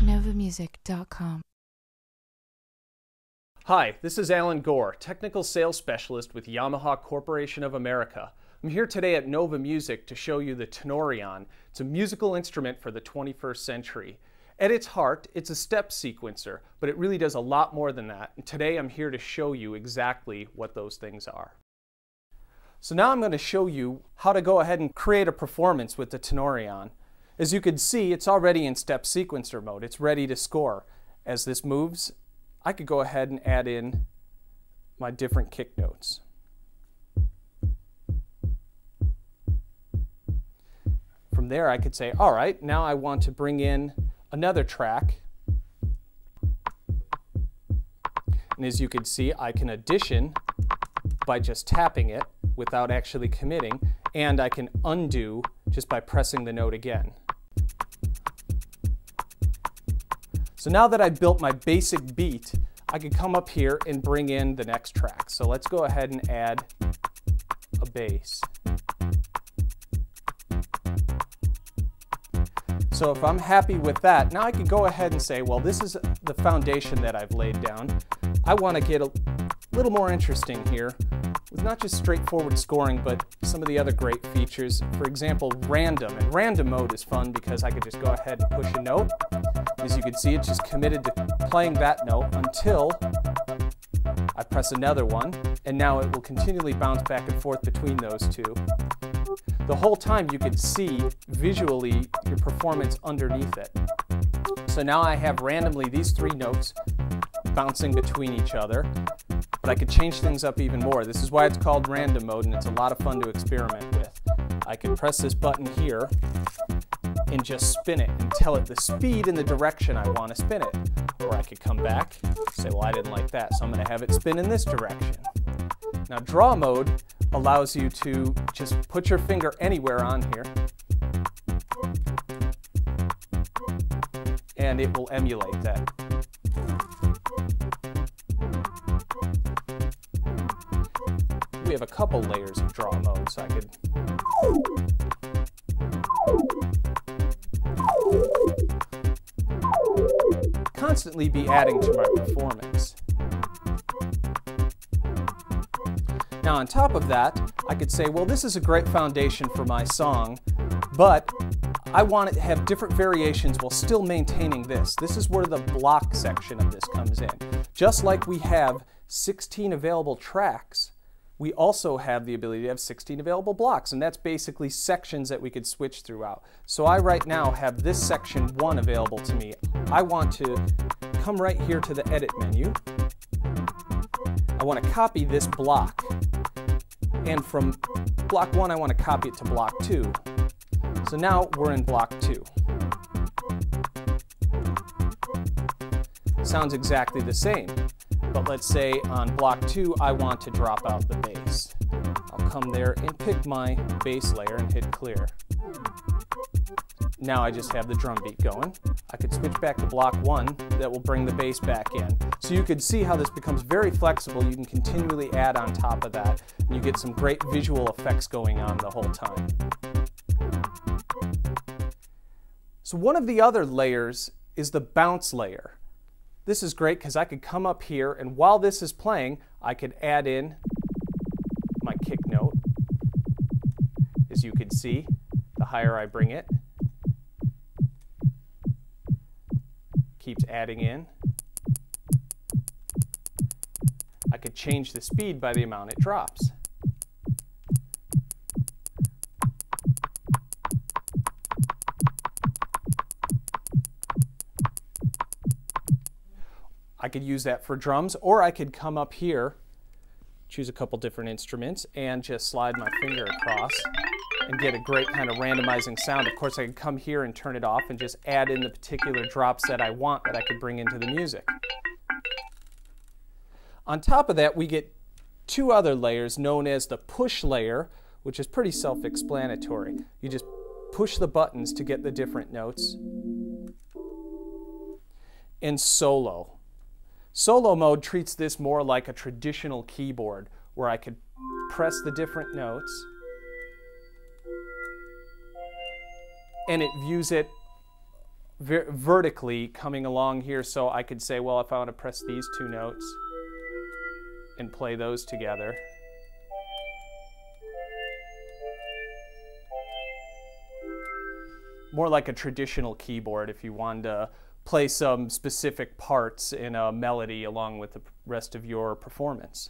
NovaMusic.com. Hi, this is Alan Gore, Technical Sales Specialist with Yamaha Corporation of America. I'm here today at Nova Music to show you the Tenorion. It's a musical instrument for the 21st century. At its heart, it's a step sequencer, but it really does a lot more than that. And today I'm here to show you exactly what those things are. So now I'm going to show you how to go ahead and create a performance with the Tenorion. As you can see, it's already in step sequencer mode. It's ready to score. As this moves, I could go ahead and add in my different kick notes. From there I could say, all right, now I want to bring in another track. And as you can see, I can addition by just tapping it without actually committing, and I can undo just by pressing the note again. So now that I've built my basic beat, I can come up here and bring in the next track. So let's go ahead and add a bass. So if I'm happy with that, now I can go ahead and say, well, this is the foundation that I've laid down. I want to get a little more interesting here with not just straightforward scoring, but some of the other great features. For example, random. And random mode is fun because I could just go ahead and push a note. As you can see, it's just committed to playing that note until I press another one, and now it will continually bounce back and forth between those two. The whole time you can see visually your performance underneath it. So now I have randomly these three notes bouncing between each other, but I could change things up even more. This is why it's called random mode, and it's a lot of fun to experiment with. I can press this button here and just spin it and tell it the speed and the direction I want to spin it. Or I could come back and say, well, I didn't like that, so I'm going to have it spin in this direction. Now draw mode allows you to just put your finger anywhere on here and it will emulate that. We have a couple layers of draw mode, so I could constantly be adding to my performance. Now on top of that, I could say, well, this is a great foundation for my song, but I want to have different variations while still maintaining this. This is where the block section of this comes in. Just like we have 16 available tracks, we also have the ability to have 16 available blocks, and that's basically sections that we could switch throughout. So I right now have this section 1 available to me. I want to come right here to the edit menu. I want to copy this block, and from block 1 I want to copy it to block 2. So now we're in block 2. Sounds exactly the same. But let's say on block 2 I want to drop out the bass. I'll come there and pick my bass layer and hit clear. Now I just have the drum beat going. I could switch back to block 1 that will bring the bass back in. So you can see how this becomes very flexible. You can continually add on top of that, and you get some great visual effects going on the whole time. So one of the other layers is the bounce layer. This is great because I could come up here, and while this is playing, I could add in my kick note. As you can see, the higher I bring it, keeps adding in. I could change the speed by the amount it drops. I could use that for drums, or I could come up here, choose a couple different instruments, and just slide my finger across and get a great kind of randomizing sound. Of course, I could come here and turn it off and just add in the particular drops that I want that I could bring into the music. On top of that, we get two other layers known as the push layer, which is pretty self-explanatory. You just push the buttons to get the different notes. And solo. Solo mode treats this more like a traditional keyboard where I could press the different notes and it views it vertically coming along here, so I could say, well, if I want to press these two notes and play those together. More like a traditional keyboard if you wanted to play some specific parts in a melody along with the rest of your performance.